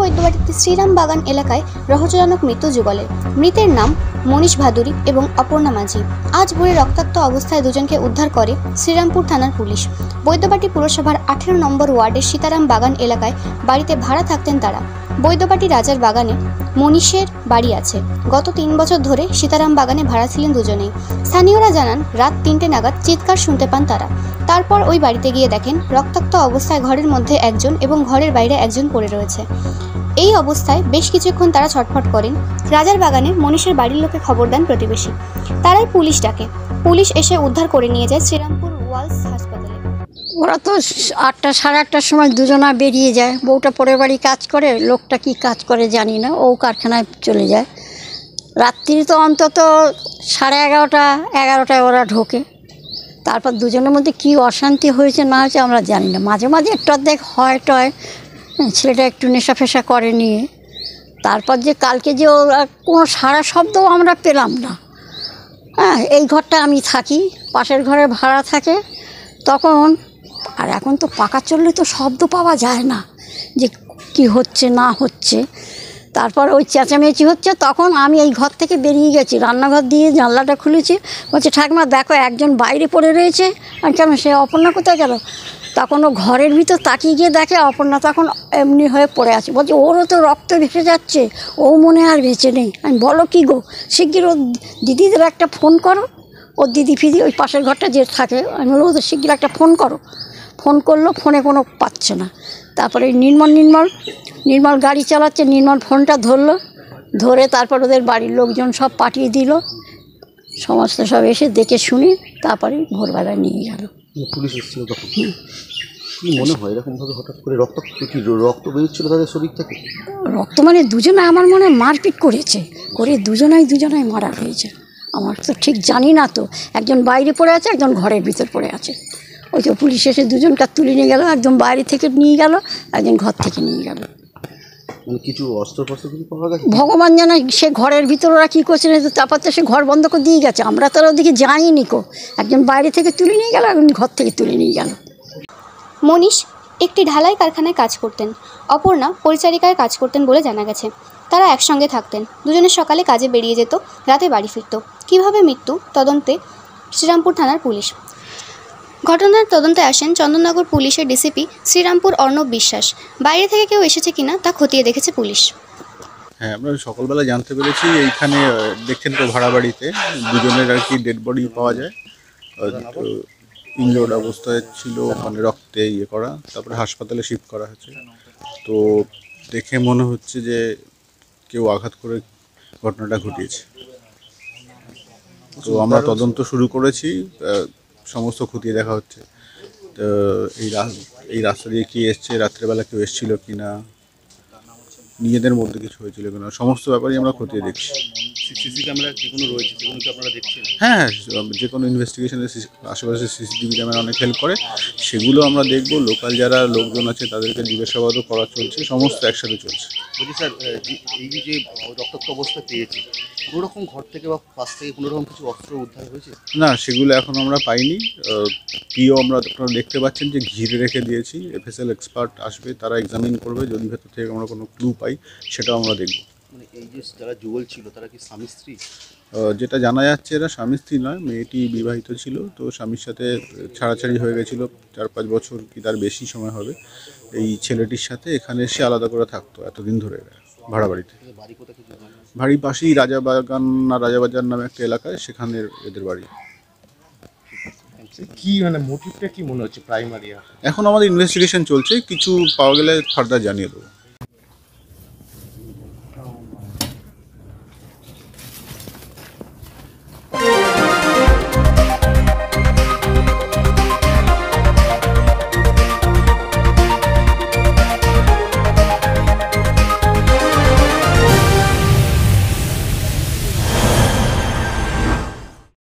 বৈদ্যবাটিতে শ্রীরাম বাগান এলাকায় রহস্যজনক মৃত্যু যুগলের। মৃতের নাম মনীষ ভাদুরী এবং অপর্ণা মাঝি। আজ ভোরে রক্তাক্ত অবস্থায় দুজনকে উদ্ধার করে শ্রীরামপুর থানার পুলিশ। বৈদ্যবাটি পুরসভার 18 নম্বর ওয়ার্ডের সীতারাম বাগান এলাকায় বাড়িতে ভাড়া থাকতেন তারা। বৈদ্যবাটি রাজার বাগানে মনীষের বাড়ি আছে। গত 3 বছর ধরে সীতারাম বাগানে ভাড়া ছিলেন দুজনেই। স্থানীয়রা জানান, রাত 3টে নাগাদ চিৎকার শুনতে পান তারা। তারপর ওই বাড়িতে গিয়ে দেখেন রক্তাক্ত অবস্থায় ঘরের মধ্যে একজন এবং ঘরের বাইরে একজন পড়ে রয়েছে। এই অবস্থায় বেশ কিছুক্ষণ তারা ছটফট করেন। রাজার বাগানে মনীষের বাড়ির লোকে খবর দেন প্রতিবেশী। তারাই পুলিশ ডাকে। পুলিশ এসে উদ্ধার করে নিয়ে যায় শ্রীরামপুর ওয়ালস হাসপাতালে। ওরা তো 8টা সাড়ে 8টার সময় দুজনা বেরিয়ে যায়। বউটা পরের বাড়ি কাজ করে, লোকটা কি কাজ করে জানি না, ও কারখানায় চলে যায়। রাত্রি তো অন্তত 11:30-11টায় ওরা ঢোকে। তারপর দুজনের মধ্যে কি অশান্তি হয়েছে না হয়েছে আমরা জানি না। মাঝে মাঝে একটু অর্ধেক হয় টয়, ছেলেটা একটু নেশা ফেশা করে নিয়ে। তারপর যে কালকে যে কোনো সারা শব্দও আমরা পেলাম না। এই ঘরটা আমি থাকি, পাশের ঘরে ভাড়া থাকে তখন। আর এখন তো পাকা চললে তো শব্দ পাওয়া যায় না যে কি হচ্ছে না হচ্ছে। তারপর ওই চেঁচামেচি হচ্ছে, তখন আমি এই ঘর থেকে বেরিয়ে গেছি, রান্নাঘর দিয়ে জানলাটা খুলেছি। বলছে, ঠাকুমা দেখো একজন বাইরে পড়ে রয়েছে। আর কেন, সে অপর্ণা কোথায় গেল? তখন ও ঘরের ভিতর তাকিয়ে গিয়ে দেখে অপর্ণা তখন এমনি হয়ে পড়ে আছে। বলছে, ওরও তো রক্ত ভেসে যাচ্ছে, ও মনে আর বেঁচে নেই। আমি বলো কী গো, শিগগির ওর দিদিদের একটা ফোন করো। ওর দিদি ফিদি ওই পাশের ঘরটা যে থাকে, আমি বলবো ওদের শিগগির একটা ফোন করো। ফোন করলো, ফোনে কোনো পাচ্ছে না। তারপরে নির্মল গাড়ি চালাচ্ছে, নির্মল ফোনটা ধরলো, ধরে তারপর ওদের বাড়ির লোকজন সব পাঠিয়ে দিল। সমস্ত সব এসে দেখে শুনে তারপরে ভোরবেলায় নিয়ে গেল। পুলিশ এসেছিল তখন। কি মনে হয় এরকমভাবে হঠাৎ করে রক্ত বেরোচ্ছিল তাদের শরীর থেকে? রক্ত মানে দুজনে আমার মনে হয় মারপিট করেছে, করে দুজনাই মারা হয়েছে। আমার তো ঠিক জানি না তো। একজন বাইরে পড়ে আছে, একজন ঘরের ভিতর পড়ে আছে। ওই তো পুলিশ এসে দুজনকে তুলে নিয়ে গেল। একজন বাইরে থেকে নিয়ে গেল, একজন ঘর থেকে নিয়ে গেল। কিছু অস্ত্রশস্ত্র কিছু পাওয়া গেছে? ভগবান জানে সে ঘরের ভিতর ওরা কী করছে না। তারপর তো সে ঘর বন্ধ করে দিয়ে গেছে, আমরা তো ওদিকে যাইনি কো। একজন বাইরে থেকে তুলে নিয়ে গেল, একজন ঘর থেকে তুলে নিয়ে গেল। মনীষ একটি ঢালাই কারখানায় কাজ করতেন। অপর্ণা পরিচারিকায় কাজ করতেন বলে জানা গেছে। তারা একসঙ্গে থাকতেন। দুজনের সকালে কাজে বেরিয়ে যেত, রাতে বাড়ি ফিরত। কীভাবে মৃত্যু তদন্তে শ্রীরামপুর থানার পুলিশ। ঘটনার তদন্তে আসেন চন্দননগর পুলিশের ডিসিপি শ্রীরামপুর অর্ণব বিশ্বাস। বাইরে থেকে কেউ এসেছে কিনা তা খতিয়ে দেখেছে পুলিশ। হ্যাঁ, আমরা সকালবেলা জানতে পেরেছি এইখানে দেখছেন তো ভাড়া বাড়িতে দুজনের আর কি ডেড বডি পাওয়া যায়। ইনজোর্ড অবস্থায় ছিল, মানে রক্তে করা। তারপরে হাসপাতালে শিফট করা হয়েছে। তো দেখে মনে হচ্ছে যে কেউ আঘাত করে ঘটনাটা ঘটিয়েছে। তো আমরা তদন্ত শুরু করেছি, সমস্ত খতিয়ে দেখা হচ্ছে। তো এই রাস্তা দিয়ে কি এসছে, রাত্রেবেলা কেউ এসেছিল কি না, নিজেদের মধ্যে কিছু হয়েছিল কিনা, সমস্ত ব্যাপারই আমরা খতিয়ে দেখছি। সিসি ক্যামেরা যেগুলো রয়েছে সেগুলো কি আপনারা দেখছেন? হ্যাঁ, যে কোনো ইনভেস্টিগেশনে আশেপাশে সিসিটিভি ক্যামেরা অনেক হেল্প করে, সেগুলো আমরা দেখব। লোকাল যারা লোকজন আছে তাদেরকে জিজ্ঞাসাবাদও করা চলছে, সমস্ত একসাথে চলছে। বলছি স্যার, এই যে রক্তাক্ত অবস্থা পেয়েছে, কোনো রকম ঘর থেকে বা পাশ থেকে কোনো রকম কিছু অস্ত্র উদ্ধার হয়েছে? না, সেগুলো এখন আমরা পাইনি। পিও আমরা আপনারা দেখতে পাচ্ছেন যে ঘিরে রেখে দিয়েছি। এফএসএল এক্সপার্ট আসবে, তারা এক্সামিন করবে। যদি ভেতর থেকে আমরা কোনো ক্লু পাই সেটাও আমরা দেখব। মানে এই যে যারা যুগল ছিল তারা কি স্বামী স্ত্রী? যেটা জানা যাচ্ছে এরা স্বামী স্ত্রী নয়, মেয়েটি বিবাহিত ছিল। তো স্বামীর সাথে ছাড়াছাড়ি হয়ে গেছিলো 4-5 বছর কি তার বেশি সময় হবে। এই ছেলেটির সাথে এখানে এসে আলাদা করে থাকতো এতদিন ধরে ভাড়া বাড়িতে। বাড়ি কোথায় কিছু? বাড়ির পাশেই রাজাবাজার নামে একটা এলাকায়, সেখানে এদের বাড়ি। কি মানে মোটিভটা কি মনে হচ্ছে প্রাইমারি? এখন আমাদের ইনভেস্টিগেশন চলছে, কিছু পাওয়া গেলে ফার্দার জানিয়ে দেবো।